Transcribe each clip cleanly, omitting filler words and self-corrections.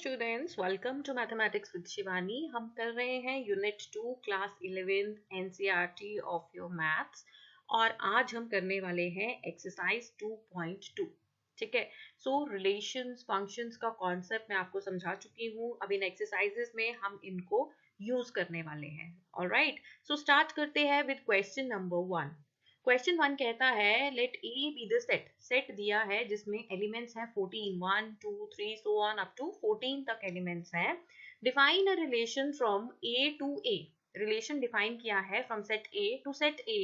Students, welcome to mathematics with Shivani. हम कर रहे हैं unit 2 class 11 NCERT of your maths और आज हम करने वाले हैं एक्सरसाइज 2.2। ठीक है, सो रिलेशंस फंक्शंस का कॉन्सेप्ट मैं आपको समझा चुकी हूँ। अब इन एक्सरसाइजेस में हम इनको यूज करने वाले हैं। ऑलराइट, सो स्टार्ट करते हैं विद क्वेश्चन नंबर 1। क्वेश्चन 1 कहता है let A be the set दिया है जिसमें एलिमेंट्स हैं 14, 1 2 3 सो ऑन अप टू 14 तक एलिमेंट्स हैं। Define a relation from A to A. Relation define किया है from set A to set A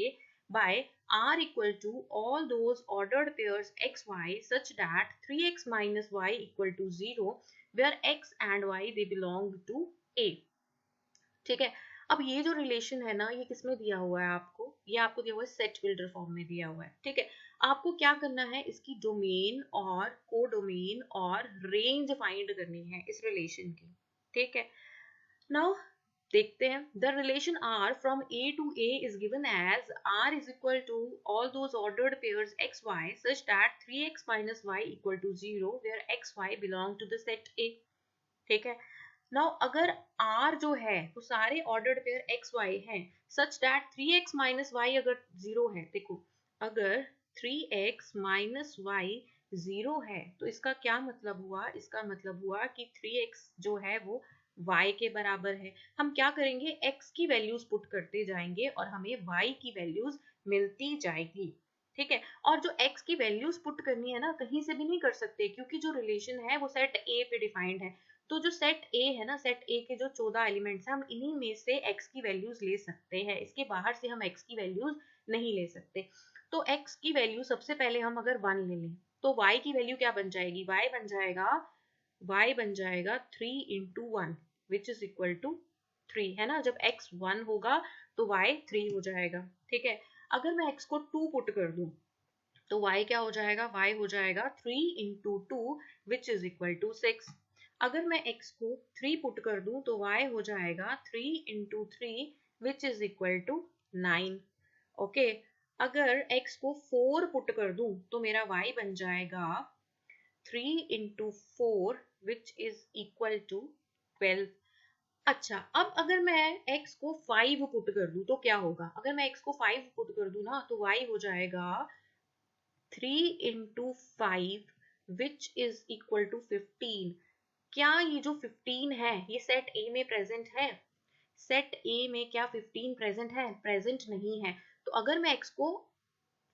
by r equal to all those ordered pairs xy such that 3x minus y equal to 0 where x and y they belong to a। ठीक है, अब ये जो relation है ना, ये किसमें दिया हुआ है आपको? ये आपको दिया हुआ है सेट बिल्डर फॉर्म में दिया हुआ है। ठीक है, आपको क्या करना है, इसकी डोमेन और कोडोमेन और रेंज फाइंड करनी है इस रिलेशन की। ठीक है, नाउ देखते हैं। The relation R from A to A is given as R is equal to all those ordered pairs xy such that 3x minus y equal to 0 where xy belong to the set A। ठीक है, now अगर R जो है वो सारे ordered pair x y हैं such that 3x minus y अगर zero है, देखो अगर 3x माइनस वाई जीरो है तो इसका क्या मतलब हुआ? इसका मतलब हुआ कि 3x जो है वो y के बराबर है। हम क्या करेंगे, x की वैल्यूज पुट करते जाएंगे और हमें y की वैल्यूज मिलती जाएगी। ठीक है, और जो x की वैल्यूज पुट करनी है ना, कहीं से भी नहीं कर सकते क्योंकि जो रिलेशन है वो सेट A पे डिफाइंड है। तो जो सेट ए है ना, सेट ए के जो 14 एलिमेंट्स हैं, हम इन्हीं में से x की वैल्यूज ले सकते हैं। इसके बाहर से हम x की वैल्यूज नहीं ले सकते। तो x की वैल्यू सबसे पहले हम अगर 1 ले लें तो y की वैल्यू क्या बन जाएगी? y बन जाएगा 3 into 1 which is equal to 3, है ना। जब x 1 होगा तो y 3 हो जाएगा। ठीक है, अगर मैं x को 2 पुट कर दूं तो y क्या हो जाएगा? y हो जाएगा 3 into 2 which is equal to 6। अगर मैं x को 3 पुट कर दूं तो y हो जाएगा 3 into 3 which is equal to 9। Okay, अगर x को 4 पुट कर दूं तो मेरा y बन जाएगा 3 into 4 which is equal to 12। अच्छा, अब अगर मैं x को 5 पुट कर दूं तो क्या होगा? अगर मैं x को 5 पुट कर दूं ना तो y हो जाएगा 3 into 5 which is equal to 15। क्या ये जो 15 है ये सेट ए में प्रेजेंट है? सेट ए में क्या 15 प्रेजेंट है? प्रेजेंट नहीं है। तो अगर मैं x को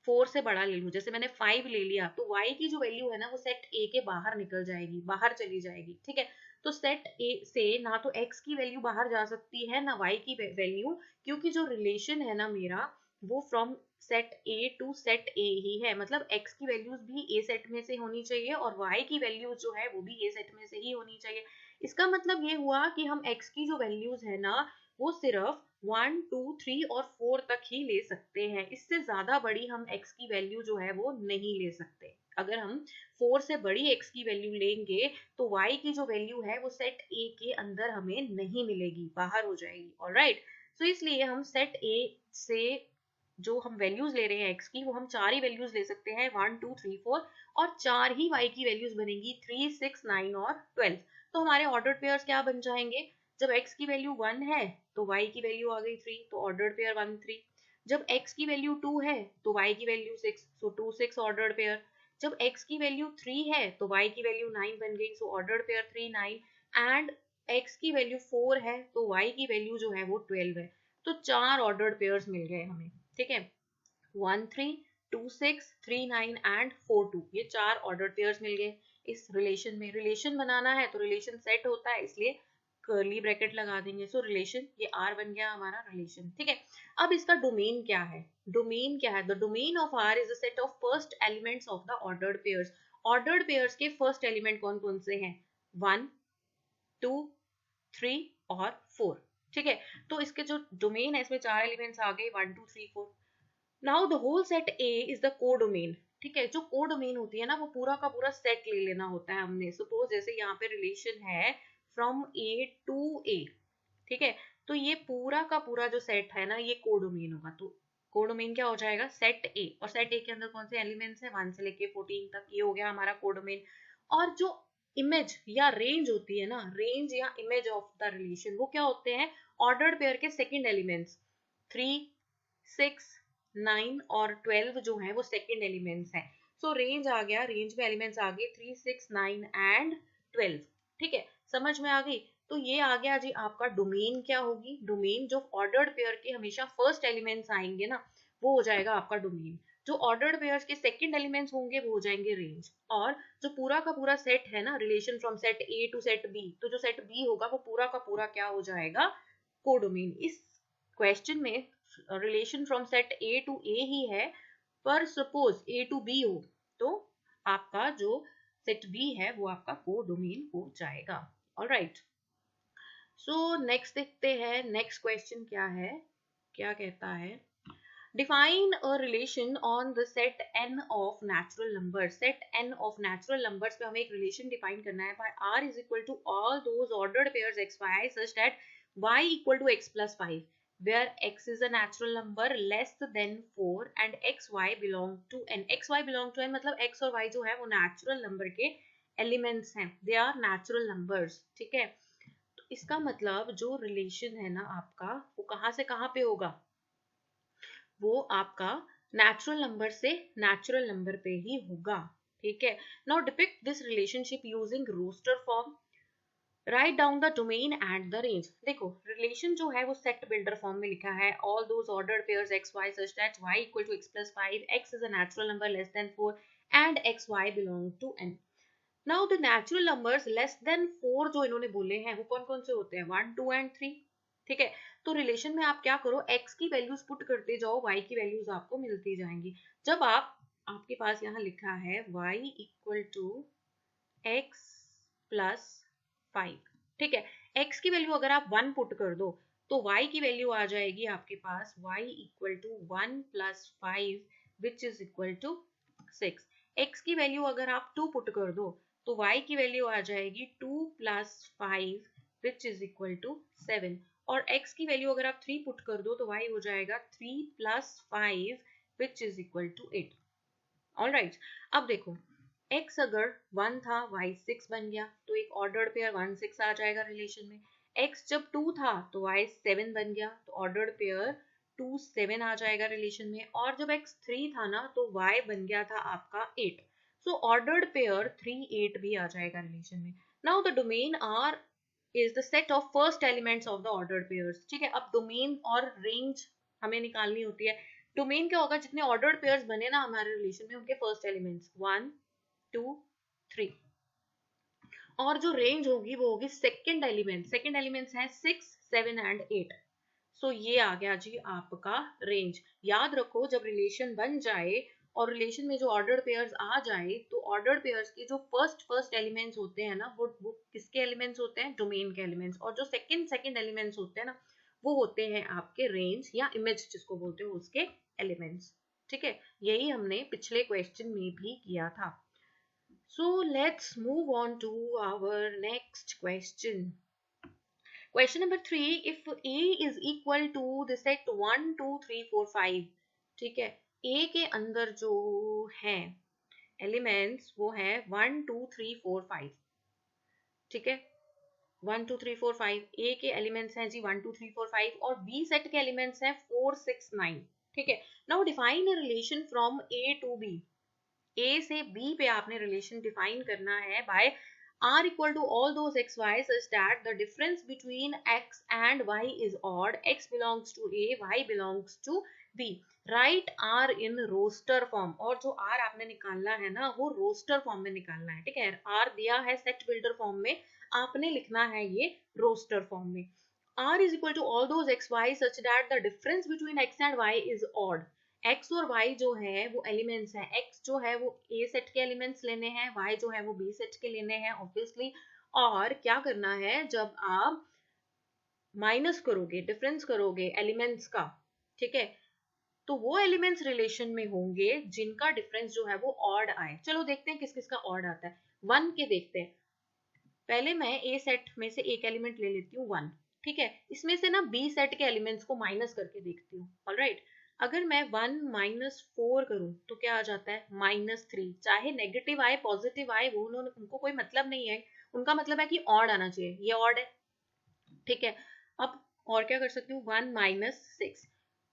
4 से बड़ा ले लूं, जैसे मैंने 5 ले लिया, तो y की जो वैल्यू है ना वो सेट ए के बाहर निकल जाएगी, बाहर चली जाएगी। ठीक है, तो सेट ए से ना तो x की वैल्यू बाहर जा सकती है ना y की वैल्यू, क्योंकि जो रिलेशन है ना मेरा वो from set A to set A ही है। मतलब x की वैल्यूज भी ए सेट में से होनी चाहिए और y की वैल्यूज जो है वो भी ए सेट में से ही होनी चाहिए। इसका मतलब ये हुआ कि हम x की जो वैल्यूज है ना वो सिर्फ 1 2 3 और 4 तक ही ले सकते हैं। इससे ज्यादा बड़ी हम x की वैल्यू जो है वो नहीं ले सकते। अगर हम 4 से बड़ी x की वैल्यू लेंगे तो y की जो वैल्यू है वो सेट a के अंदर हमें नहीं मिलेगी, बाहर हो जाएगी। ऑलराइट, सो इसलिए हम सेट a से जो हम वैल्यूज ले रहे हैं x की, वो हम 4 ही वैल्यूज ले सकते हैं, 1 2 3 4, और 4 ही y की वैल्यूज बनेंगी, 3 6 9 और 12। तो हमारे ऑर्डर्ड पेयर्स क्या बन जाएंगे? जब x की वैल्यू 1 है तो y की वैल्यू आ गई 3, तो ऑर्डर्ड पेयर 1 3। जब x की वैल्यू 2 है तो y की वैल्यू 6, सो 2 6 ऑर्डर्ड पेयर। जब x की वैल्यू 3 है तो y की वैल्यू 9 बन गई, सो ऑर्डर्ड पेयर 3 9। एंड x की वैल्यू 4 है तो y की वैल्यू जो है वो 12 है। तो 4 ऑर्डर्ड पेयर्स मिल गए हमें। ठीक है, 1 3 2 6 3 9 एंड 4 2, ये 4 ऑर्डर्ड पेयर्स मिल गए इस रिलेशन में। रिलेशन बनाना है तो रिलेशन सेट होता है, इसलिए कर्ली ब्रैकेट लगा देंगे। सो रिलेशन, ये R बन गया हमारा रिलेशन। ठीक है, अब इसका डोमेन क्या है? डोमेन क्या है? The domain of R is a set of first elements of the ordered pairs. Ordered pairs के फर्स्ट एलिमेंट कौन कौन से हैं? 1 2 3 और 4। ठीक है, तो इसके जो डोमेन है इसमें 4 एलिमेंट्स आ गए, 1 2 3 4। Now the whole set A is the codomain. ठीक है, जो कोडोमेन होती है ना वो पूरा का पूरा सेट ले लेना होता है हमने। सपोज जैसे यहाँ पे रिलेशन है फ्रॉम A टू A। ठीक है, तो ये पूरा का पूरा जो सेट है ना ये कोडोमेन होगा। तो कोडोमेन क्या हो जाएगा? सेट A, और सेट A के अंदर कौन से एलिमेंट्स हैं? 1 से लेके 14 तक, ये हो गया हमारा कोडोमेन। और जो इमेज या रेंज होती है ना, रेंज या इमेज ऑफ द रिलेशन, वो क्या होते हैं, ऑर्डर्ड पेयर के सेकंड एलिमेंट्स 3, 6, 9 और 12 जो है वो सेकंड एलिमेंट्स हैं। सो रेंज आ गया, रेंज में एलिमेंट्स आ गए 3, 6, 9 एंड 12। ठीक है, समझ में आ गई। तो ये आ गया जी आपका डोमेन। क्या होगी डोमेन, जो ऑर्डर्ड पेयर के हमेशा फर्स्ट एलिमेंट्स आएंगे ना, वो हो जाएगा आपका डोमेन। जो ऑर्डर्ड पेयर्स के सेकंड एलिमेंट्स होंगे वो हो जाएंगे रेंज। और जो पूरा का पूरा सेट है ना, relation from set A to set B, तो जो सेट बी होगा वो पूरा का पूरा क्या हो जाएगा, कोडोमेन। इस क्वेश्चन में relation from set A to A ही है, पर सपोज ए टू बी हो तो आपका जो सेट बी है वो आपका कोडोमेन हो जाएगा। ऑलराइट, सो नेक्स्ट देखते हैं, नेक्स्ट क्वेश्चन क्या है, क्या कहता है, define a relation on the set n of natural numbers। set n of natural numbers पे हमें एक relation define करना है by r is equal to all those ordered pairs x y such that y equal to x plus 5 where x is a natural number less than 4 and x y belong to n। x y belong to n मतलब x और y जो है वो natural number के elements हैं, they are natural numbers। ठीक है, तो इसका मतलब जो relation है ना आपका, वो कहाँ से कहाँ पे होगा, वो आपका नेचुरल नंबर से नेचुरल नंबर पे ही होगा। ठीक है, now depict this relationship using roster form. Write down the domain and the range. देखो रिलेशन जो है वो सेट बिल्डर फॉर्म में लिखा है, all those ordered pairs x y such that y equal to x plus 5, x is a natural number less than 4 and x y belong to N. Now the natural numbers less than 4 जो इन्होंने बोले हैं वो कौन कौन से होते हैं, 1, 2 एंड 3। ठीक है, तो रिलेशन में आप क्या करो, x की वैल्यूज पुट करते जाओ, y की वैल्यूज आपको मिलती जाएंगी। जब आपके पास यहाँ लिखा है y equal to x plus 5, ठीक है, x की वैल्यू अगर आप 1 पुट कर दो तो y की वैल्यू आ जाएगी आपके पास y equal to 1 plus 5 which is equal to 6। x की वैल्यू अगर आप 2 पुट कर दो तो y की वैल्यू आ जाएगी 2 plus 5 which is equal to 7। और x की वैल्यू अगर आप 3 पुट कर दो तो y हो जाएगा 3 plus 5 which is equal to 8। Alright, अब देखो x अगर 1 था y 6 बन गया, तो एक ऑर्डर्ड पेयर 1 6 आ जाएगा रिलेशन में। x जब 2 था तो y 7 बन गया, तो ऑर्डर्ड पेयर 2 7 आ जाएगा रिलेशन में। और जब x 3 था ना तो y बन गया था आपका 8, सो ऑर्डर्ड पेयर 3 8 भी आ जाएगा रिलेशन में। Now the domain R is the set of first elements of the ordered pairs। ठीक है, अब डोमेन और रेंज हमें निकालनी होती है। डोमेन क्या होगा, जितने ऑर्डर्ड पेयर्स बने ना हमारे रिलेशन में उनके फर्स्ट एलिमेंट्स 1 2 3, और जो रेंज होगी वो होगी सेकंड एलिमेंट। सेकंड एलिमेंट्स हैं 6 7 एंड 8। सो ये आ गया जी आपका रेंज। याद रखो जब रिलेशन बन जाए और रिलेशन में जो ऑर्डर्ड पेयर्स आ जाए तो ऑर्डर्ड पेयर्स के जो फर्स्ट एलिमेंट्स होते हैं ना वो किसके एलिमेंट्स होते हैं, डोमेन के एलिमेंट्स। और जो सेकंड एलिमेंट्स होते हैं ना वो होते हैं आपके रेंज या इमेज जिसको बोलते हो उसके एलिमेंट्स। ठीक है, यही हमने पिछले क्वेश्चन में भी किया था। So let's move on to our next question. Question number 3, if A is equal to the set 1 2 3 4 5, ठीक है, A के अंदर जो है एलिमेंट्स वो है 1 2 3 4 5। ठीक है, 1 2 3 4 5 A के एलिमेंट्स हैं जी 1 2 3 4 5, और B सेट के एलिमेंट्स हैं 4 6 9। ठीक है, now define a relation from A to B। A से B पे आपने रिलेशन डिफाइन करना है bye R equal to all those x y such that the difference between x and y is odd, x belongs to A, y belongs to B। Write R in roster form। और जो R आपने निकालना है ना वो roster form में निकालना है। ठीक है, R दिया है सेट बिल्डर फॉर्म में, आपने लिखना है ये रोस्टर फॉर्म में। R is equal to all those x y such that the difference between x and y is odd। x और y जो है वो एलिमेंट्स हैं, x जो है वो a सेट के एलिमेंट्स लेने हैं, y जो है वो b सेट के लेने हैं ऑब्वियसली। और क्या करना है, जब आप माइनस करोगे, डिफरेंस करोगे एलिमेंट्स का, ठीक है, तो वो एलिमेंट्स रिलेशन में होंगे जिनका डिफरेंस जो है वो ऑड आए। चलो देखते हैं किस किस का ऑड आता है। 1 के देखते हैं। पहले मैं a सेट में से एक एलिमेंट ले लेती हूँ 1। ठीक है, इसमें से ना b सेट के एलिमेंट्स को माइनस करके देखती हूँ। ऑलराइट, अगर मैं 1 माइनस 4 करूं तो क्या आ जाता है -3। चाहे नेगेटिव आए पॉजिटिव आए वो उनको कोई मतलब नहीं है, उनका मतलब है कि ऑड आना चाहिए, ये ऑड है, ठीक है। अब और क्या कर सकती हूँ, 1 माइनस 6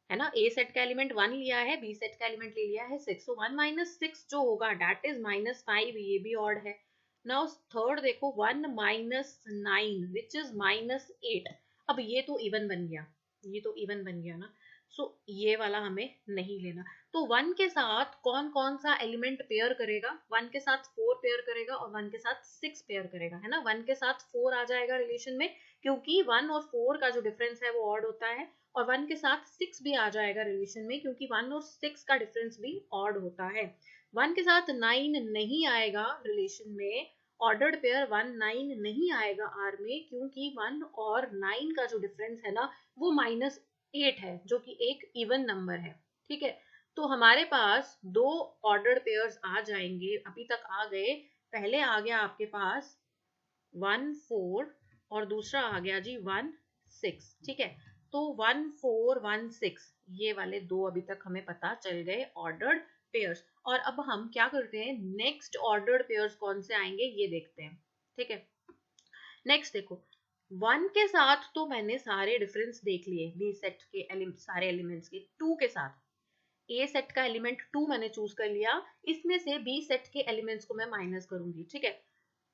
है ना, ए सेट का एलिमेंट 1 लिया है, बी सेट का एलिमेंट ले लिया है 6, सो 1 माइनस 6 जो होगा दैट इज -5, ये भी ऑड है। नाउ थर्ड देखो 1 माइनस 9 विच इज -8। अब ये तो इवन बन गया, ये तो इवन बन गया ना, सो ये वाला हमें नहीं लेना। तो 1 के साथ कौन कौन सा एलिमेंट पेयर करेगा, 1 के साथ 4 पेयर करेगा और 1 के साथ 6 पेयर करेगा, है ना। 1 के साथ 4 आ जाएगा रिलेशन में, क्योंकि 1 और 4 का जो डिफरेंस है वो ऑड होता है, और 1 के साथ 6 भी आ जाएगा रिलेशन में, क्योंकि 1 और 6 का डिफरेंस भी ऑड होता है। 1 के साथ 9 नहीं आएगा रिलेशन में, ऑर्डर्ड पेयर 1 9 नहीं आएगा आर में, क्योंकि 1 और 9 का जो डिफरेंस है ना वो -8 है, जो कि एक इवन नंबर है, ठीक है। तो हमारे पास दो ऑर्डर्ड पेयर्स आ जाएंगे, अभी तक आ गए। पहले आ गया आपके पास 1 4 और दूसरा आ गया जी 1 6, ठीक है। तो 1 4 1 6 ये वाले दो अभी तक हमें पता चल गए ऑर्डर्ड पेयर्स। और अब हम क्या करते हैं, नेक्स्ट ऑर्डर्ड पेयर्स कौन से आएंगे ये देखते हैं, ठीक है। नेक्स्ट देखो 1 के साथ तो मैंने सारे डिफरेंस देख लिए, बी सेट के सारे एलिमेंट्स के। 2 के साथ ए सेट का एलिमेंट 2 मैंने चूज कर लिया, इसमें से बी सेट के एलिमेंट्स को मैं माइनस करूंगी, ठीक है।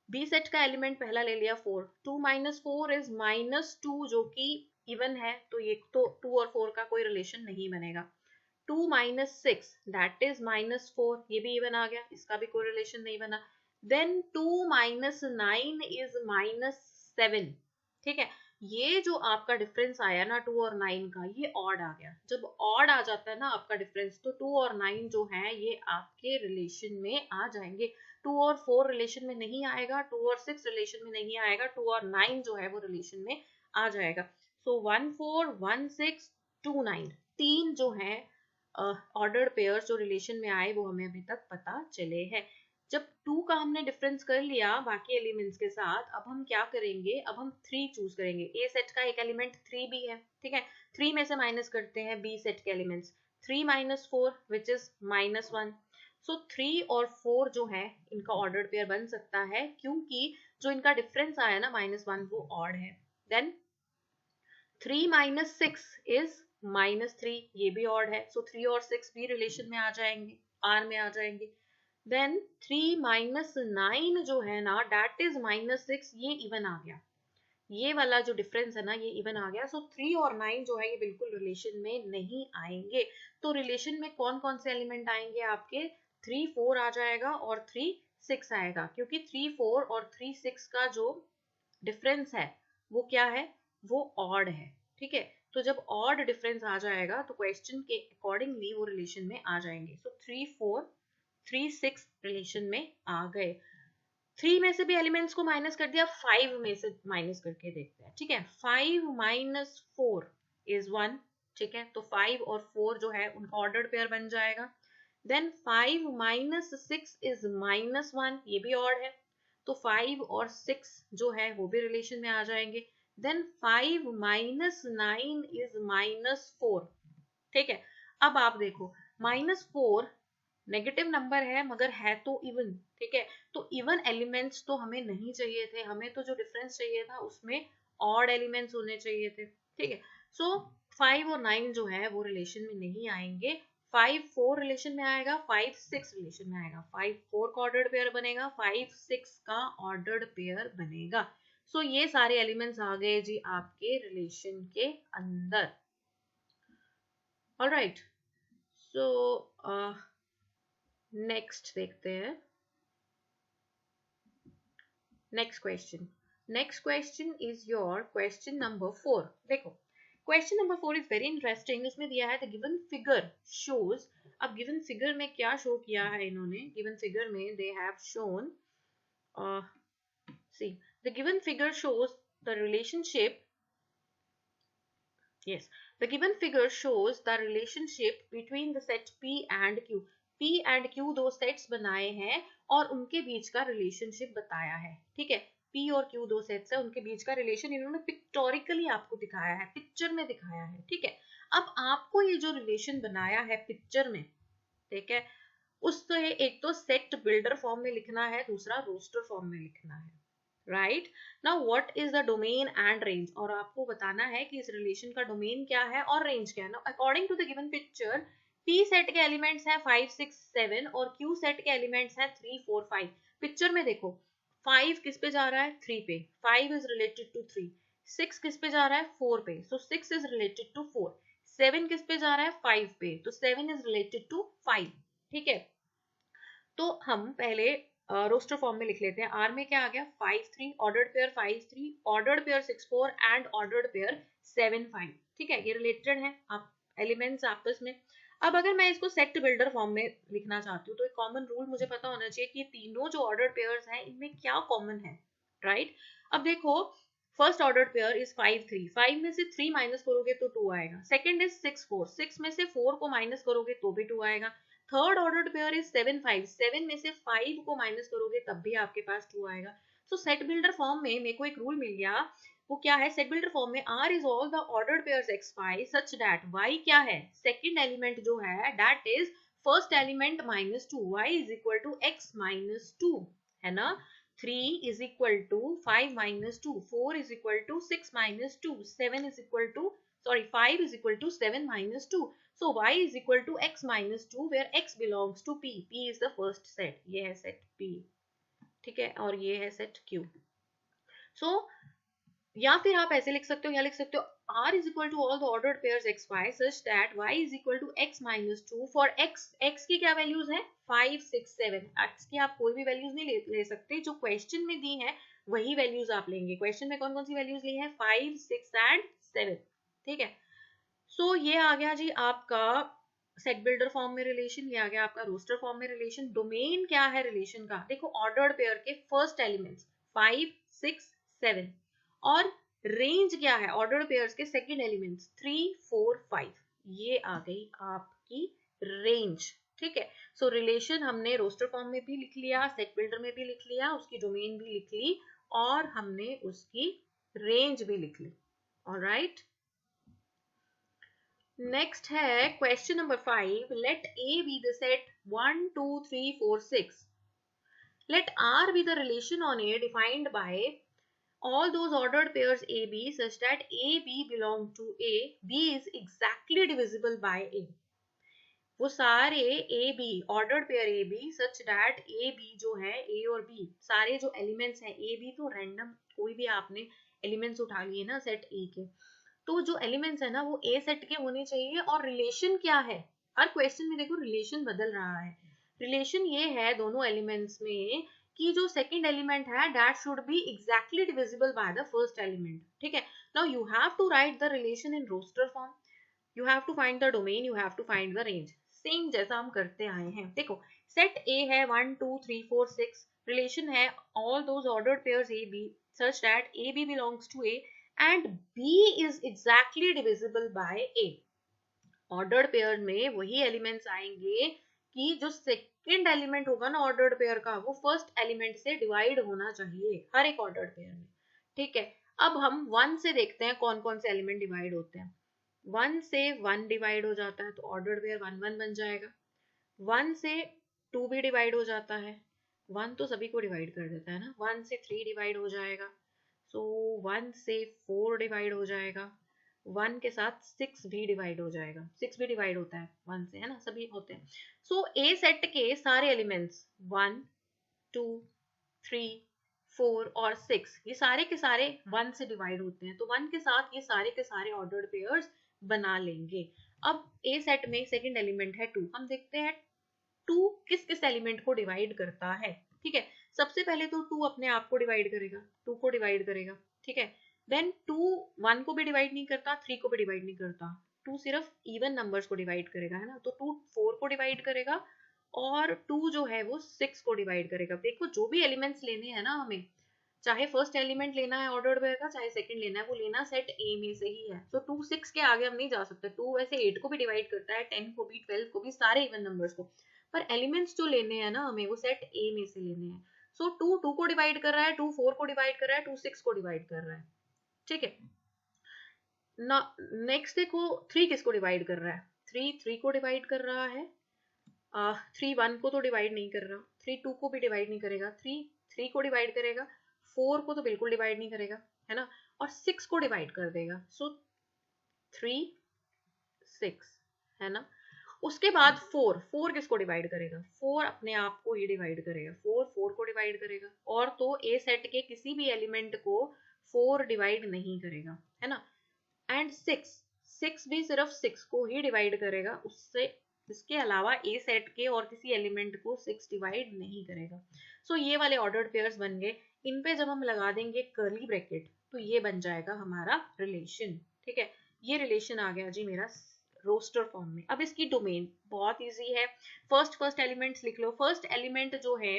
बी सेट का एलिमेंट पहला ले लिया 4, 2 माइनस 4 इज -2 जो कि इवन है, तो ये तो 2 और 4 का कोई रिलेशन नहीं बनेगा। 2 माइनस 6 दैट इज -4, ये भी इवन आ गया, इसका भी कोई रिलेशन नहीं बना। देन 2 माइनस 9 इज -7, ठीक है। ये जो आपका डिफरेंस आया ना 2 और 9 का, ये ऑड आ गया। जब ऑड आ जाता है ना आपका डिफरेंस, तो 2 और 9 जो है ये आपके रिलेशन में आ जाएंगे। 2 और 4 रिलेशन में नहीं आएगा, 2 और 6 रिलेशन में नहीं आएगा, 2 और 9 जो है वो रिलेशन में आ जाएगा। सो 1 4 1 6 2 9 तीन जो है ऑर्डर्ड पेयर्स जो रिलेशन में आए वो हमें अभी तक पता चले हैं। जब 2 का हमने डिफरेंस कर लिया बाकी एलिमेंट्स के साथ, अब हम क्या करेंगे, अब हम 3 चूज करेंगे। ए सेट का एक एलिमेंट 3 भी है, ठीक है। 3 में से माइनस करते हैं बी सेट के एलिमेंट्स, 3 माइनस 4 विच इज -1। सो 3 और 4 जो है इनका ऑर्डर्ड पेयर बन सकता है, क्योंकि जो इनका डिफरेंस आया ना -1 वो ऑड है। देन 3 माइनस 6 इज -3, ये भी ऑड है, सो 3 और 6 भी रिलेशन में आ जाएंगे, आर में आ जाएंगे। देन 3 माइनस 9 जो है ना दैट इज -6, ये इवन आ गया, ये वाला जो डिफरेंस है ना ये इवन आ गया। सो 3 और 9 जो है ये बिल्कुल रिलेशन में नहीं आएंगे। तो रिलेशन में कौन कौन से एलिमेंट आएंगे आपके, 3 4 आ जाएगा और 3 6 आएगा, क्योंकि 3 4 और 3 6 का जो डिफरेंस है वो क्या है, वो ऑड है, ठीक है। तो जब ऑड डिफरेंस आ जाएगा तो क्वेश्चन के अकॉर्डिंगली वो रिलेशन में आ जाएंगे। सो 3 4 3 6 रिलेशन में आ गए। 3 में से भी एलिमेंट्स को माइनस कर दिया, 5 में से माइनस करके देखते हैं, ठीक है। 5 माइनस 4 इज 1, ठीक है। तो 5 और 4 जो है उनका ऑर्डर्ड पेयर बन जाएगा। देन 5 माइनस 6 इज -1, ये भी ऑड है, तो 5 और 6 जो है वो भी रिलेशन में आ जाएंगे। देन 5 माइनस 9 इज -4, ठीक है। अब आप देखो -4 नेगेटिव नंबर है मगर है तो इवन, ठीक है। तो इवन एलिमेंट्स तो हमें नहीं चाहिए थे, हमें तो जो डिफरेंस चाहिए था उसमें ऑड एलिमेंट्स होने चाहिए थे, ठीक है। सो 5 और 9 जो है वो रिलेशन में नहीं आएंगे। 5 4 रिलेशन में आएगा, 5 6 रिलेशन में आएगा, 5 4 का ऑर्डर्ड पेयर बनेगा, 5 6 का ऑर्डर्ड पेयर बनेगा। सो ये सारे एलिमेंट्स आ गए जी आपके रिलेशन के अंदर। ऑलराइट, सो नेक्स्ट देखते हैं, next question. Next question is your question number 4। देखो question number 4 is very interesting. इसमें दिया है द गिवन फिगर शोज, अब गिवन फिगर में क्या शो किया है इन्होंने, गिवन फिगर में they have shown, see the given figure shows the relationship, yes, the given figure shows the relationship between the set P and Q। P and Q दो sets बनाए हैं और उनके बीच का रिलेशनशिप बताया है, ठीक है। P और Q दो सेट्स है, उनके बीच का रिलेशन इन्होंने पिक्टोरिकली आपको दिखाया है, पिक्चर में दिखाया है, ठीक है। अब आपको ये जो रिलेशन बनाया है पिक्चर में, ठीक है, उसको एक तो सेट बिल्डर फॉर्म में लिखना है, दूसरा रोस्टर फॉर्म में लिखना है, right. Now what is the domain and range, और आपको बताना है कि इस रिलेशन का डोमेन क्या है और रेंज क्या है। Now according to the given picture, P set के एलिमेंट्स हैं 5 6 7 और Q सेट के एलिमेंट्स हैं 3 4 5। पिक्चर में देखो 5 किस पे जा रहा है, 3 पे, 5 इज रिलेटेड टू 3, 6 किस पे जा रहा है, 4 पे, सो 6 इज रिलेटेड टू 4, 7 किस पे जा रहा है, 5 पे, तो 7 इज रिलेटेड टू 5, ठीक है। तो हम पहले रोस्टर फॉर्म में लिख लेते हैं। आर में क्या आ गया, 5 3, ordered pair 5 3, ordered pair 6 4 and ordered pair 7 5, ठीक है, ये रिलेटेड है आप एलिमेंट्स आपस में। अब अगर मैं इसको सेट बिल्डर फॉर्म में लिखना चाहती हूँ तो एक कॉमन रूल मुझे पता होना चाहिए कि तीनों जो ऑर्डर्ड पेयर्स हैं इनमें क्या कॉमन है, राइट। अब देखो फर्स्ट ऑर्डर्ड पेयर इज 5 3, 5 में से 3 माइनस करोगे तो 2 आएगा। सेकंड इज 6 4, 6 में से 4 को माइनस करोगे तो भी 2 आएगा। थर्ड ऑर्डर्ड पेयर इज 7 5, 7 में से 5 को माइनस करोगे तब भी आपके पास 2 आएगा। सो सेट बिल्डर फॉर्म में मेरे को एक रूल मिल गया, वो क्या है, सेट बिल्डर फॉर्म में R is all the ordered pairs x5 such that y क्या है, सेकंड एलिमेंट जो है that is first element minus 2, y is equal to x minus 2, है ना। 3 is equal to 5 minus 2, 4 is equal to 6 minus 2, 7 is equal to 5 is equal to 7 minus 2. So y is equal to x minus 2 where x belongs to P. P is the first set. ये है set P, ठीक है, और ये है set Q. So या फिर आप ऐसे लिख सकते हो या लिख सकते हो R is equal to all the ordered pairs x y such that y is equal to x minus 2 for x की क्या वैल्यूज है, 5 6 7। x की आप कोई भी वैल्यूज नहीं ले सकते, जो क्वेश्चन में दी है वही वैल्यूज आप लेंगे। क्वेश्चन में कौन कौन सी वैल्यूज ली है, 5 6 एंड 7, ठीक है। सो ये आ गया जी आपका सेट बिल्डर फॉर्म में रिलेशन, ये आ गया आपका रोस्टर फॉर्म में रिलेशन। डोमेन क्या है रिलेशन का, देखो ऑर्डर्ड पेयर के फर्स्ट एलिमेंट्स 5 6 7 और रेंज क्या है ऑर्डर्ड पेयर्स के सेकंड एलिमेंट्स 3 4 5, ये आ गई आपकी रेंज, ठीक है। सो रिलेशन हमने रोस्टर फॉर्म में भी लिख लिया, सेट बिल्डर में भी लिख लिया, उसकी डोमेन भी लिख ली और हमने उसकी रेंज भी लिख ली, ऑलराइट। नेक्स्ट है question number 5, let A be the set 1 2 3 4 6, let R be the relation on A defined by all those ordered pairs AB such that AB belong to A, B is exactly divisible by A। वो सारे AB ordered pair AB such that AB जो है A और B सारे जो elements हैं, AB तो random कोई भी आपने एलिमेंट्स उठा लिए ना सेट A के, तो जो एलिमेंट्स है ना वो ए सेट के होने चाहिए। और रिलेशन क्या है, हर क्वेश्चन में देखो रिलेशन बदल रहा है। रिलेशन ये है दोनों एलिमेंट्स में कि जो सेकंड एलिमेंट है that should be exactly divisible by the first element, ठीक है। Now you have to write the relation in roster form, you have to find the domain, you have to find the range, same जैसा हम करते आए हैं। देखो set A है 1 2 3 4 6, relation है all those ordered pairs A B such that A B belongs to A and B is exactly divisible by A। Ordered pair में वही एलिमेंट्स आएंगे कि जो सेकंड एलिमेंट होगा ना ऑर्डर्ड पेयर का वो फर्स्ट एलिमेंट से डिवाइड होना चाहिए हर एक ऑर्डर्ड पेयर में, ठीक है। अब हम 1 से देखते हैं कौन कौन से एलिमेंट डिवाइड होते हैं। 1 से 1 डिवाइड हो जाता है तो ऑर्डर्ड पेयर 1 1 बन जाएगा। 1 से 2 भी डिवाइड हो जाता है, 1 तो सभी को डिवाइड कर देता है ना। 1 से 3 डिवाइड हो जाएगा, सो 1 से 4 डिवाइड हो जाएगा, 1 के साथ 6 भी डिवाइड हो जाएगा, 6 भी डिवाइड होता है 1 से, है ना, सभी होते हैं। सो ए सेट के सारे एलिमेंट्स 1 2 3 4 और 6 ये सारे के सारे 1 से डिवाइड होते हैं, तो 1 के साथ ये सारे के सारे ऑर्डर्ड पेयर्स बना लेंगे। अब ए सेट में सेकंड एलिमेंट है 2, हम देखते हैं 2 किस किस एलिमेंट को डिवाइड करता है, ठीक है। सबसे पहले तो 2 अपने आप को डिवाइड करेगा, 2 को डिवाइड करेगा, ठीक है। देन 2 1 को भी डिवाइड नहीं करता, 3 को भी डिवाइड नहीं करता, 2 सिर्फ इवन नंबर्स को डिवाइड करेगा, है ना। तो 2 4 को डिवाइड करेगा और 2 जो है वो 6 को डिवाइड करेगा। देखो जो भी एलिमेंट्स लेने हैं ना हमें, चाहे फर्स्ट एलिमेंट लेना है ऑर्डर्ड पेयर का चाहे सेकंड लेना है, वो लेना सेट ए में से ही है। तो 2 6 के आगे हम नहीं जा सकते। 2 वैसे 8 को भी डिवाइड करता है, 10 को भी, 12 को भी, सारे इवन नंबर्स को, पर एलिमेंट्स जो लेने हैं ना हमें वो सेट ए में से लेने हैं। सो 2 को डिवाइड कर रहा है, 2 4 को डिवाइड कर रहा है, 2 6 को डिवाइड कर रहा है, ठीक है ना। नेक्स्ट देखो 3 किसको डिवाइड कर रहा है, 3 को डिवाइड कर रहा है, 3 1 को तो डिवाइड नहीं कर रहा, 3 2 को भी डिवाइड नहीं करेगा, 3 को डिवाइड करेगा, 4 को तो बिल्कुल डिवाइड नहीं करेगा, है ना, और 6 को डिवाइड कर देगा, सो 3 6, है ना। उसके बाद 4 किसको डिवाइड करेगा, 4 अपने आप को ही डिवाइड करेगा, 4 को डिवाइड करेगा, और तो ए सेट के किसी भी एलिमेंट को 4 डिवाइड नहीं करेगा, है ना। एंड 6 भी सिर्फ 6 को ही डिवाइड करेगा, उससे इसके अलावा ए सेट के और किसी एलिमेंट को 6 डिवाइड नहीं करेगा। सो ये वाले ऑर्डर्ड पेयर्स बन गए। इन पे जब हम लगा देंगे कर्ली ब्रैकेट तो ये बन जाएगा हमारा रिलेशन, ठीक है। ये रिलेशन आ गया जी मेरा रोस्टर फॉर्म में। अब इसकी डोमेन बहुत इजी है, फर्स्ट एलिमेंट्स लिख लो। फर्स्ट एलिमेंट जो है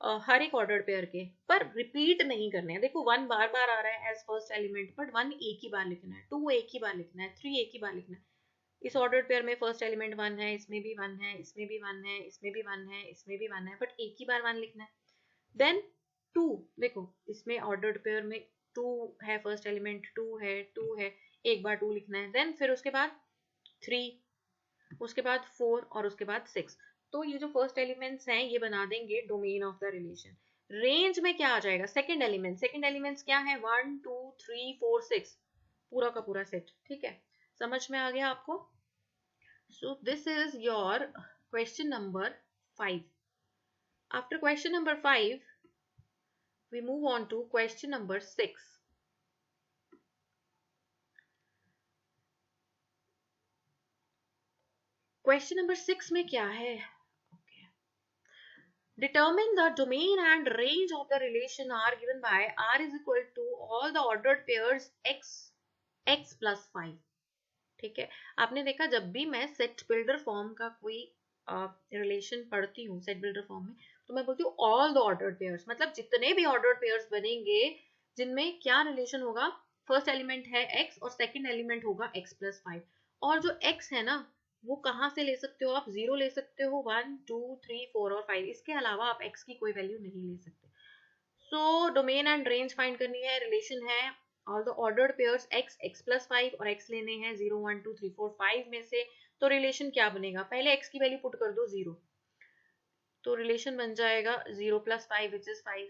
हर एक ऑर्डर्ड पेयर के पर रिपीट नहीं करने हैं। देखो 1 बार बार आ रहा है एज फर्स्ट एलिमेंट, बट 1 एक ही बार लिखना है, 2 एक ही बार लिखना है, 3 एक ही बार लिखना है। इस ऑर्डर्ड पेयर में फर्स्ट एलिमेंट 1 है, इसमें भी 1 है, इसमें भी 1 है, इसमें भी 1 है, इसमें भी 1 है, बट एक ही बार 1 लिखना है। देन 2, देखो इसमें ऑर्डर्ड पेयर में 2 है, फर्स्ट एलिमेंट 2 है, एक बार 2 लिखना है। देन फिर उसके बाद 3, उसके बाद 4 और उसके बाद 6। तो ये जो फर्स्ट एलिमेंट्स हैं ये बना देंगे domain of the relation. Range में क्या आ जाएगा, सेकंड एलिमेंट्स क्या है, 1 2 3 4 6, पूरा का पूरा सेट, ठीक है। समझ में आ गया आपको। So this is your question number 5। After question number 5 we move on to question number 6. Question number 6 में क्या है, determine the domain and range of the relation R given by R is equal to all the ordered pairs x plus 5, ठीक है। आपने देखा जब भी मैं सेट बिल्डर फॉर्म का कोई रिलेशन पढ़ती हूँ सेट बिल्डर फॉर्म में, तो मैं बोलती हूँ ऑल द ऑर्डर्ड पेयर्स, मतलब जितने भी ऑर्डर्ड पेयर्स बनेंगे जिनमें क्या रिलेशन होगा, फर्स्ट एलिमेंट है x और सेकंड एलिमेंट होगा x प्लस 5। और जो x है ना वो कहाँ से ले सकते हो आप, 0 ले सकते हो, 1 2 3 4 और 5, इसके अलावा आप x की कोई वैल्यू नहीं ले सकते। So domain and range find करनी है, रिलेशन है all the ordered pairs x plus 5 और x लेने हैं 0 1 2 3 4 5 में से। तो रिलेशन क्या बनेगा, पहले x की वैल्यू पुट कर दो 0, तो रिलेशन बन जाएगा 0 plus 5 which is 5।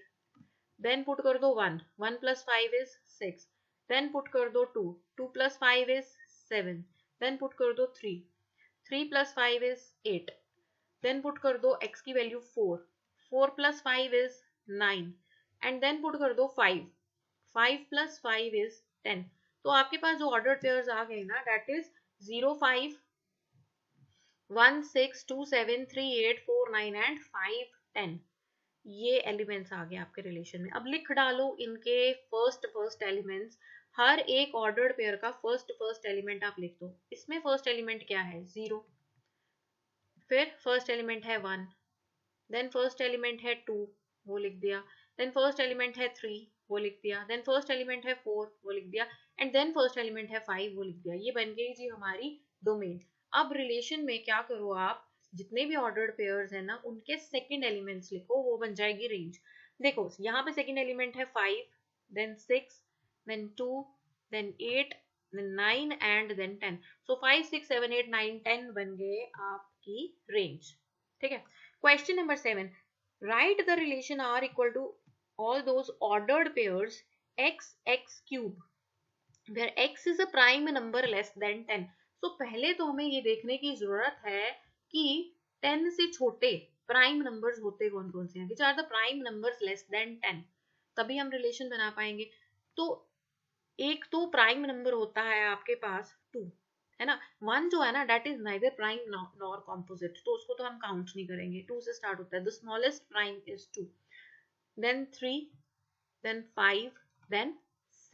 Then put कर दो 1 प्लस 5 इज 6, देन पुट कर दो 2 प्लस 5 इज 7, देन पुट कर दो 3 प्लस 5 इज 8, देन पुट कर दो x की value 4 plus 5 is 9, and then put कर दो 5 प्लस 5 इज 10। तो आपके पास जो ऑर्डर्ड पेयर्स आ गए ना, दैट इज 0 5 1 6 2 7 3 8 4 9 एंड 5 10। ये एलिमेंट्स आ गए आपके रिलेशन में। अब लिख डालो इनके फर्स्ट एलिमेंट्स, हर एक ऑर्डर्ड पेयर का फर्स्ट एलिमेंट आप लिख दो। इसमें फर्स्ट एलिमेंट क्या है 0, फिर फर्स्ट एलिमेंट है 1, देन फर्स्ट एलिमेंट है 2 वो लिख दिया, देन फर्स्ट एलिमेंट है 3 वो लिख दिया, देन फर्स्ट एलिमेंट है 4 वो लिख दिया, एंड देन फर्स्ट एलिमेंट है 5 वो लिख दिया। ये बन गई जी हमारी डोमेन। अब रिलेशन में क्या करो आप, जितने भी ऑर्डर्ड पेयर्स है ना उनके सेकंड एलिमेंट्स लिखो, वो बन जाएगी रेंज। देखो यहाँ पे सेकंड एलिमेंट है 5, then 6, then 2, then 8, then 9 and then 10। So 5 6 7 8 9 10 बन गए आपकी रेंज, ठीक है। Question number 7, write the relation R equal to all those ordered pairs x cube where x is a prime number less than 10। तो पहले तो हमें ये देखने की जरूरत है कि 10 से छोटे प्राइम नंबर्स होते कौन कौन से हैं, which are the prime numbers less than 10, तभी हम रिलेशन बना पाएंगे। तो एक तो प्राइम नंबर होता है आपके पास 2, है ना। 1 जो है ना that is neither prime nor composite, तो उसको तो हम काउंट नहीं करेंगे, 2 से स्टार्ट होता है। The smallest prime is 2, then 3, then 5, then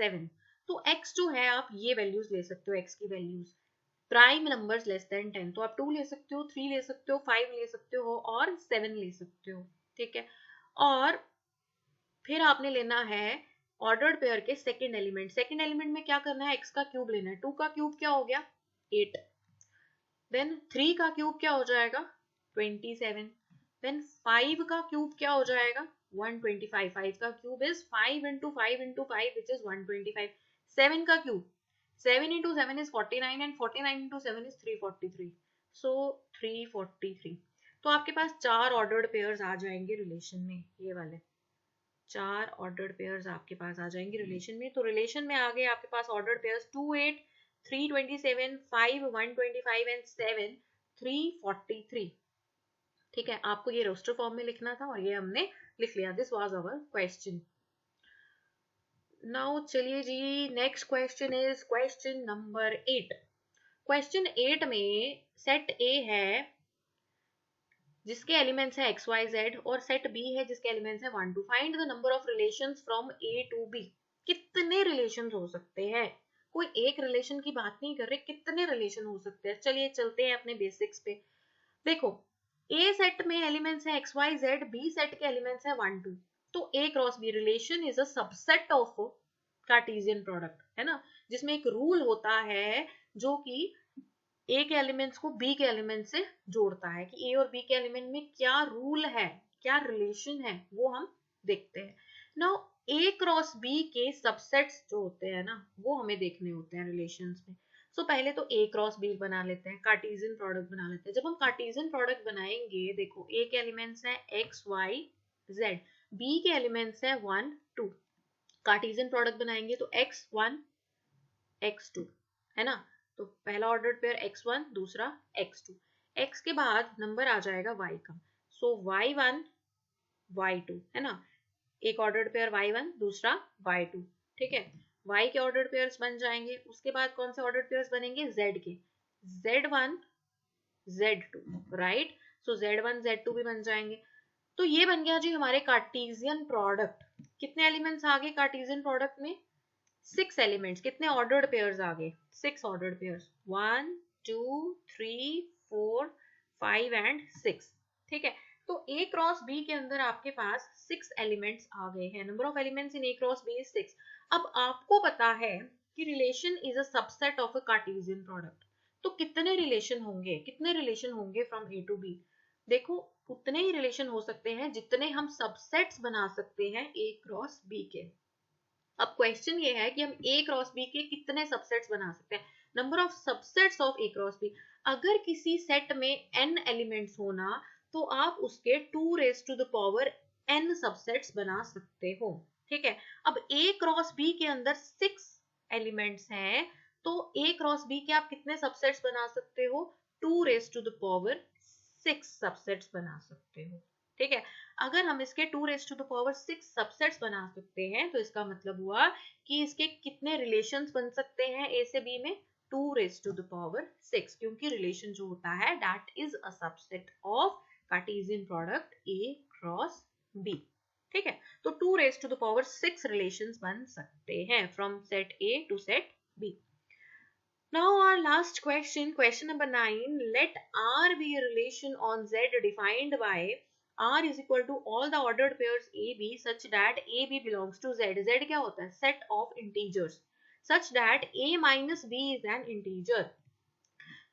7। तो x जो है आप ये वैल्यूज ले सकते हो, x की values prime numbers less than 10, तो आप 2 ले सकते हो, 3 ले सकते हो, 5 ले सकते हो और 7 ले सकते हो, ठीक है। और फिर आपने लेना है ऑर्डर्ड पेयर के सेकंड एलिमेंट में क्या करना है, x का क्यूब लेना है। 2 का क्यूब क्या हो गया 8, देन 3 का क्यूब क्या हो जाएगा 27, देन 5 का क्यूब क्या हो जाएगा 125. 5 का cube is 5 into 5 into 5 which is 125. 7 का cube 7 into 7 is 49 and 49 into 7 is 343. So 343. तो आपके पास 4 ऑर्डर्ड पेयर्स आ जाएंगे रिलेशन में, ये वाले 4 ऑर्डर्ड पेयर्स आपके पास आ जाएंगे रिलेशन में। तो रिलेशन में आ गए आपके पास ऑर्डर्ड पेयर्स 2 8 327 5 125 एंड 7 343। ठीक है, आपको ये रोस्टर फॉर्म में लिखना था और ये हमने लिख लिया। This was our question. Now चलिए जी, next question is question number 8। Question 8 में सेट ए है जिसके एलिमेंट्स है एक्स वाई जेड और सेट बी है जिसके एलिमेंट्स है 1 2। Find the number of relations from A to B. कितने रिलेशंस हो सकते हैं, कोई एक रिलेशन की बात नहीं कर रहे, कितने रिलेशन हो सकते हैं। चलिए चलते हैं अपने बेसिक्स पे। देखो, ए सेट में एलिमेंट्स है X Y Z, B set के एलिमेंट्स है 1 2। तो A cross B relation is a subset of Cartesian product, है ना, जिसमें एक रूल होता है जो कि ए के एलिमेंट्स को बी के एलिमेंट से जोड़ता है कि ए और बी के एलिमेंट में क्या रूल है, क्या रिलेशन है, वो हम देखते हैं। नाउ ए क्रॉस बी के सबसेट्स जो होते हैं ना, वो हमें देखने होते हैं रिलेशंस में। सो पहले तो ए क्रॉस बी बना लेते हैं, कार्टेशियन प्रोडक्ट बना लेते हैं। जब हम कार्टेशियन प्रोडक्ट बनाएंगे, देखो ए के एलिमेंट्स है एक्स वाई जेड, बी के एलिमेंट्स है 1 2। कार्टेशियन प्रोडक्ट बनाएंगे तो x1 x2, है ना। तो पहला ऑर्डर्ड पेयर x1, दूसरा x2। x के बाद नंबर आ जाएगा y का, सो y1 y2, है ना। एक ऑर्डर्ड पेयर y1, दूसरा y2, ठीक है। y के ऑर्डर्ड पेयर्स बन जाएंगे। उसके बाद कौन से ऑर्डर्ड पेयर्स बनेंगे, z के, z1 z2, राइट। सो z1 z2 भी बन जाएंगे। तो ये बन गया जी हमारे कार्टेशियन प्रोडक्ट। कितने एलिमेंट्स आ गए कार्टेशियन प्रोडक्ट में, 6 एलिमेंट्स। कितने ऑर्डर्ड पेयर्स आ गए, 6 ऑर्डर्ड पेयर्स, 1 2 3 4 5 एंड 6, ठीक है। तो ए क्रॉस बी के अंदर आपके पास 6 एलिमेंट्स आ गए हैं। Number of elements in A cross B is 6। अब आपको पता है कि relation is a subset of a Cartesian product. तो कितने रिलेशन होंगे, कितने रिलेशन होंगे फ्रॉम ए टू बी। देखो, उतने ही रिलेशन हो सकते हैं जितने हम सबसेट्स बना सकते हैं ए क्रॉस बी के। अब क्वेश्चन ये है कि हम ए क्रॉस बी के कितने सबसेट्स बना सकते हैं, number of subsets of A cross B. अगर किसी सेट में n एलिमेंट्स होना तो आप उसके 2 raise to the power n subsets बना सकते हो, ठीक है। अब ए क्रॉस बी के अंदर 6 एलिमेंट्स हैं, तो ए क्रॉस बी के आप कितने सबसेट्स बना सकते हो, 2 raise to the power 6 subsets बना सकते हो, ठीक है। अगर हम इसके 2 raise to the power 6 subsets बना सकते हैं तो इसका मतलब हुआ कि इसके कितने रिलेशंस बन सकते हैं ए से बी में, 2 रेज टू द पावर 6, क्योंकि रिलेशन जो होता है that is a subset of Cartesian product A cross B, ठीक है। तो 2 raise to the power 6 relations बन सकते हैं from set A to set B. Now our last question, question number 9. Let R be a relation on Z defined by R is equal to all the ordered pairs AB such that AB belongs to Z. Z क्या होता है, set of integers such that A minus B is an integer.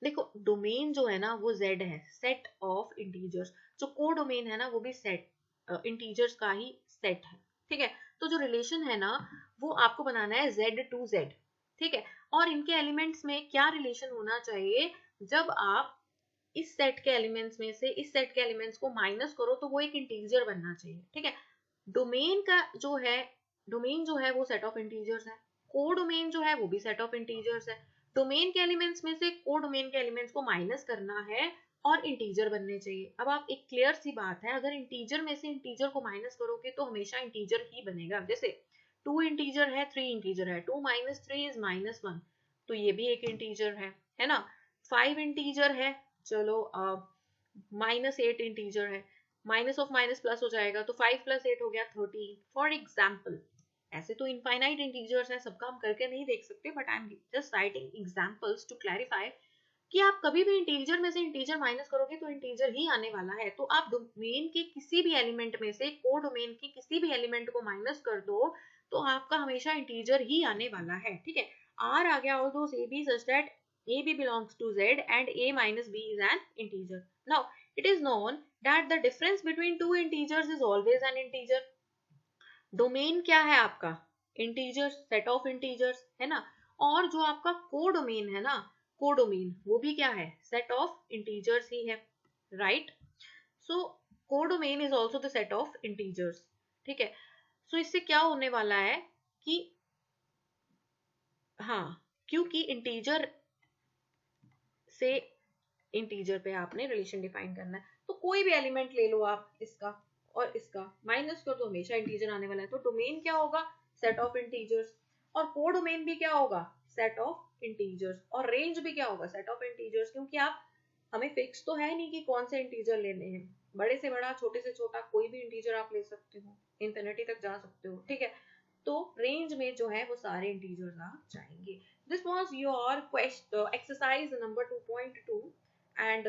देखो, domain जो है ना वो Z है, set of integers। जो को डोमेन है ना वो भी set integers का ही set है, ठीक है। तो जो रिलेशन है ना वो आपको बनाना है Z to Z, ठीक है। और इनके एलिमेंट्स में क्या रिलेशन होना चाहिए, जब आप इस सेट के एलिमेंट्स में से इस सेट के एलिमेंट्स को माइनस करो तो वो एक इंटीजर बनना चाहिए, ठीक है। डोमेन का जो है, डोमेन जो है वो सेट ऑफ इंटीजर्स है, को डोमेन जो है वो भी सेट ऑफ इंटीजर्स है। डोमेन के एलिमेंट्स में से को डोमेन के एलिमेंट्स को माइनस करना है और इंटीजर बनने चाहिए। अब आप एक क्लियर सी बात है, अगर इंटीजर में से इंटीजर को माइनस करोगे तो हमेशा इंटीजर ही बनेगा। जैसे 2 इंटीजर है, 3 इंटीजर है, 2 minus 3 is -1, तो ये भी एक इंटीजर है ना। 5 इंटीजर है, चलो -8 इंटीजर है, माइनस ऑफ माइनस प्लस हो जाएगा तो 5 + 8 हो गया 13, फॉर एग्जाम्पल। ऐसे तो इनफाइनाइट इंटीजर्स है, सबका हम करके नहीं देख सकते, but I am just writing examples to clarify कि आप कभी भी इंटीजर में से इंटीजर माइनस करोगे तो इंटीजर ही आने वाला है। तो आप डोमेन के किसी भी एलिमेंट में से को डोमेन के किसी भी एलिमेंट को माइनस कर दो तो आपका हमेशा इंटीजर ही आने वाला है, ठीक है। R आ गया, all those AB such that AB belongs to Z and A minus B is an integer. Now it is known that the difference between two integers is always an integer. Domain क्या है आपका? Integers, set of integers है ना। और जो आपका codomain है ना, कोडोमेन वो भी क्या है? सेट ऑफ इंटीजर्स ही है, right. So codomain is also the set of integers, ठीक है। सो इससे क्या होने वाला है कि हाँ, क्योंकि इंटीजर से इंटीजर पे आपने रिलेशन डिफाइन करना है, तो कोई भी एलिमेंट ले लो आप, इसका और इसका, माइनस कर तो हमेशा इंटीजर आने वाला है। तो डोमेन क्या होगा? Set of integers. और कोडोमेन भी क्या होगा? Set of integers. और रेंज भी क्या होगा? Set of integers. क्योंकि आप, हमें फिक्स तो है नहीं कि कौन से इंटीजर लेने हैं, बड़े से बड़ा, छोटे से छोटा, कोई भी इंटीजर आप ले सकते हो, इंफिनिटी तक जा सकते हो, ठीक है। तो रेंज में जो है वो सारे इंटीजर्स आ जाएंगे। This was your exercise number 2.2 and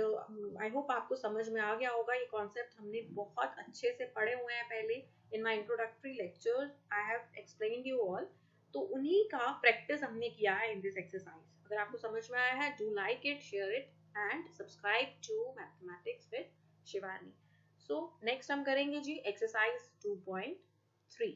I hope आपको समझ में आ गया होगा। ये कॉन्सेप्ट हमने बहुत अच्छे से पढ़े हुए हैं पहले in my introductory lecture, I have explained you all. तो उन्हीं का प्रैक्टिस हमने किया है इन दिस एक्सरसाइज। अगर आपको समझ में आया है, do like it, share it and subscribe to mathematics with Shivani. So next हम करेंगे जी एक्सरसाइज 2.3।